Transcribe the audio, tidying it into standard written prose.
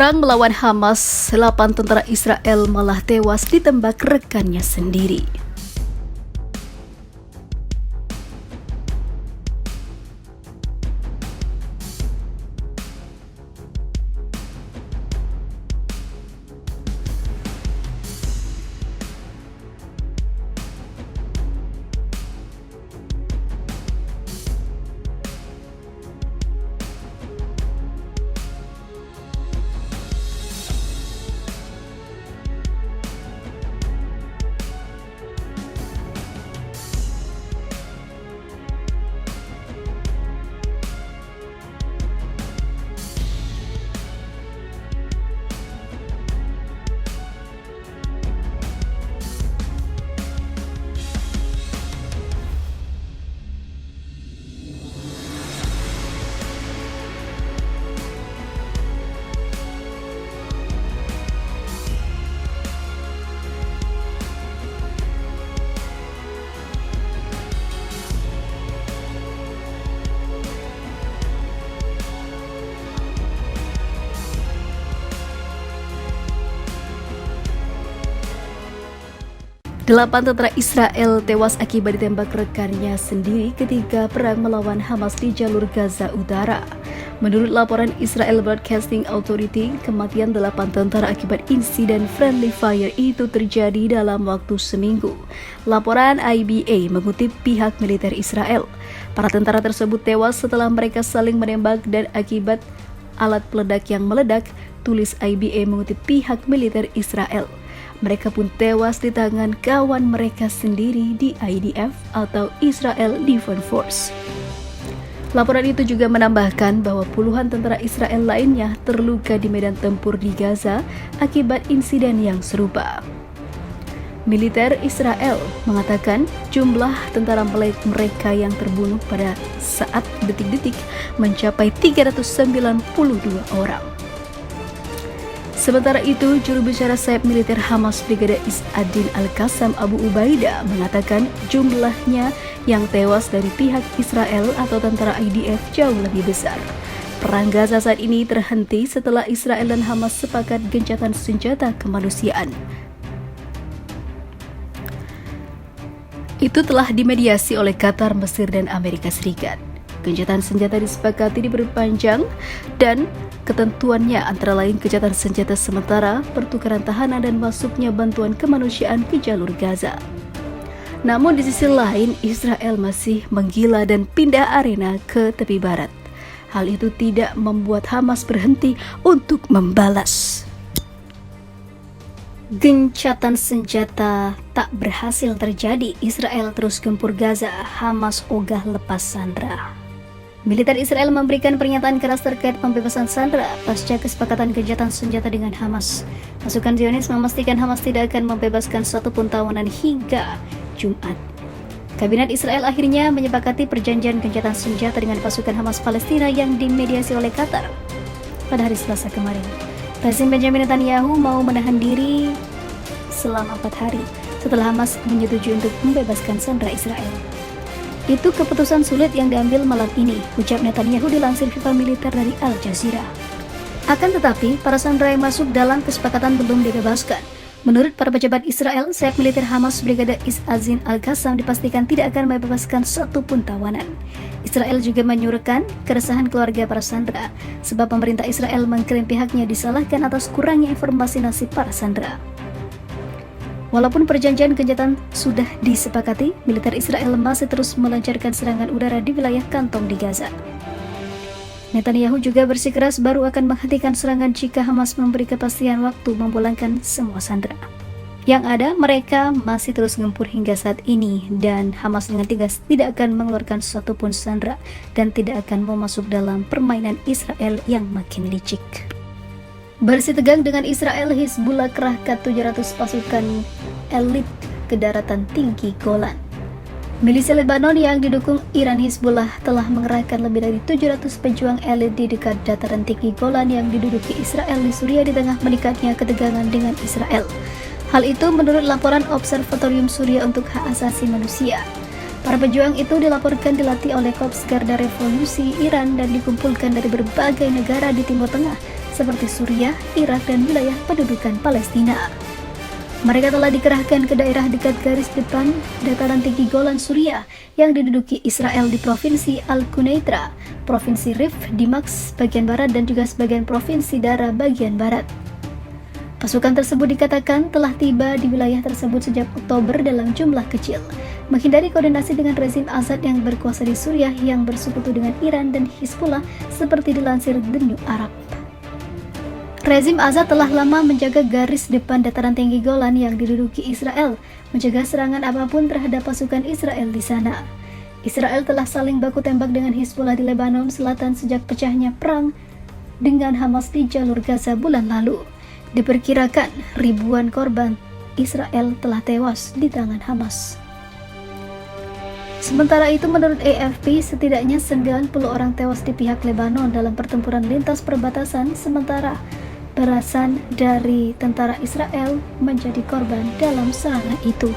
Perang melawan Hamas, 8 tentara Israel malah tewas ditembak rekannya sendiri. Delapan tentara Israel tewas akibat ditembak rekannya sendiri ketika perang melawan Hamas di jalur Gaza Utara. Menurut laporan Israel Broadcasting Authority, kematian 8 tentara akibat insiden friendly fire itu terjadi dalam waktu seminggu. Laporan IBA mengutip pihak militer Israel. Para tentara tersebut tewas setelah mereka saling menembak dan akibat alat peledak yang meledak, tulis IBA mengutip pihak militer Israel. Mereka pun tewas di tangan kawan mereka sendiri di IDF atau Israel Defense Force. Laporan itu juga menambahkan bahwa puluhan tentara Israel lainnya terluka di medan tempur di Gaza akibat insiden yang serupa. Militer Israel mengatakan jumlah tentara mereka yang terbunuh pada saat detik-detik mencapai 392 orang. Sementara itu, juru bicara sayap militer Hamas Brigade Izz-ad-Din Al-Qassam Abu Ubaidah mengatakan jumlahnya yang tewas dari pihak Israel atau tentara IDF jauh lebih besar. Perang Gaza saat ini terhenti setelah Israel dan Hamas sepakat gencatan senjata kemanusiaan. Itu telah dimediasi oleh Qatar, Mesir, dan Amerika Serikat. Gencatan senjata disepakati diperpanjang dan ketentuannya antara lain gencatan senjata sementara, pertukaran tahanan, dan masuknya bantuan kemanusiaan ke jalur Gaza. Namun di sisi lain, Israel masih menggila dan pindah arena ke tepi barat. Hal itu tidak membuat Hamas berhenti untuk membalas. Gencatan senjata tak berhasil terjadi. Israel terus gempur Gaza, Hamas ogah lepas sandera. Militer Israel memberikan pernyataan keras terkait pembebasan sandera pasca kesepakatan gencatan senjata dengan Hamas. Pasukan Zionis memastikan Hamas tidak akan membebaskan satupun tawanan hingga Jumat. Kabinet Israel akhirnya menyepakati perjanjian gencatan senjata dengan pasukan Hamas Palestina yang dimediasi oleh Qatar pada hari Selasa kemarin. Presiden Benjamin Netanyahu mau menahan diri selama 4 hari setelah Hamas menyetujui untuk membebaskan sandera Israel. Itu keputusan sulit yang diambil malam ini, ucap Netanyahu dilansir FIFA militer dari Al Jazeera. Akan tetapi, para sandera yang masuk dalam kesepakatan belum dibebaskan. Menurut para pejabat Israel, sayap militer Hamas Brigade Izz-ad-Din Al-Qassam dipastikan tidak akan membebaskan satupun tawanan. Israel juga menyuarakan keresahan keluarga para sandera, sebab pemerintah Israel mengklaim pihaknya disalahkan atas kurangnya informasi nasib para sandera. Walaupun perjanjian gencatan sudah disepakati, militer Israel masih terus melancarkan serangan udara di wilayah kantong di Gaza. Netanyahu juga bersikeras baru akan menghentikan serangan jika Hamas memberi kepastian waktu memulangkan semua sandera. Yang ada, mereka masih terus gempur hingga saat ini dan Hamas dengan tegas tidak akan mengeluarkan satupun sandera dan tidak akan mau masuk dalam permainan Israel yang makin licik. Bersih tegang dengan Israel, Hizbullah kerahkan 700 pasukan elit ke daratan tinggi Golan. Milisi Lebanon yang didukung Iran Hizbullah telah mengerahkan lebih dari 700 pejuang elit di dekat dataran tinggi Golan yang diduduki Israel di Suriah di tengah meningkatnya ketegangan dengan Israel. Hal itu menurut laporan Observatorium Suriah untuk Hak Asasi Manusia. Para pejuang itu dilaporkan dilatih oleh Korps Garda Revolusi Iran dan dikumpulkan dari berbagai negara di Timur Tengah seperti Suriah, Irak, dan wilayah pendudukan Palestina. Mereka telah dikerahkan ke daerah dekat garis depan dataran tinggi Golan Suriah yang diduduki Israel di Provinsi Al-Quneitra, Provinsi Rif, Dimaks bagian barat, dan juga sebagian Provinsi Dara bagian barat. Pasukan tersebut dikatakan telah tiba di wilayah tersebut sejak Oktober dalam jumlah kecil, menghindari koordinasi dengan rezim Assad yang berkuasa di Suriah yang bersekutu dengan Iran dan Hizbullah seperti dilansir The New Arab. Rezim Assad telah lama menjaga garis depan dataran tinggi Golan yang diduduki Israel, mencegah serangan apapun terhadap pasukan Israel di sana. Israel telah saling baku tembak dengan Hizbullah di Lebanon Selatan sejak pecahnya perang dengan Hamas di jalur Gaza bulan lalu. Diperkirakan ribuan korban Israel telah tewas di tangan Hamas. Sementara itu, menurut AFP, setidaknya 90 orang tewas di pihak Lebanon dalam pertempuran lintas perbatasan, sementara belasan dari tentara Israel menjadi korban dalam serangan itu.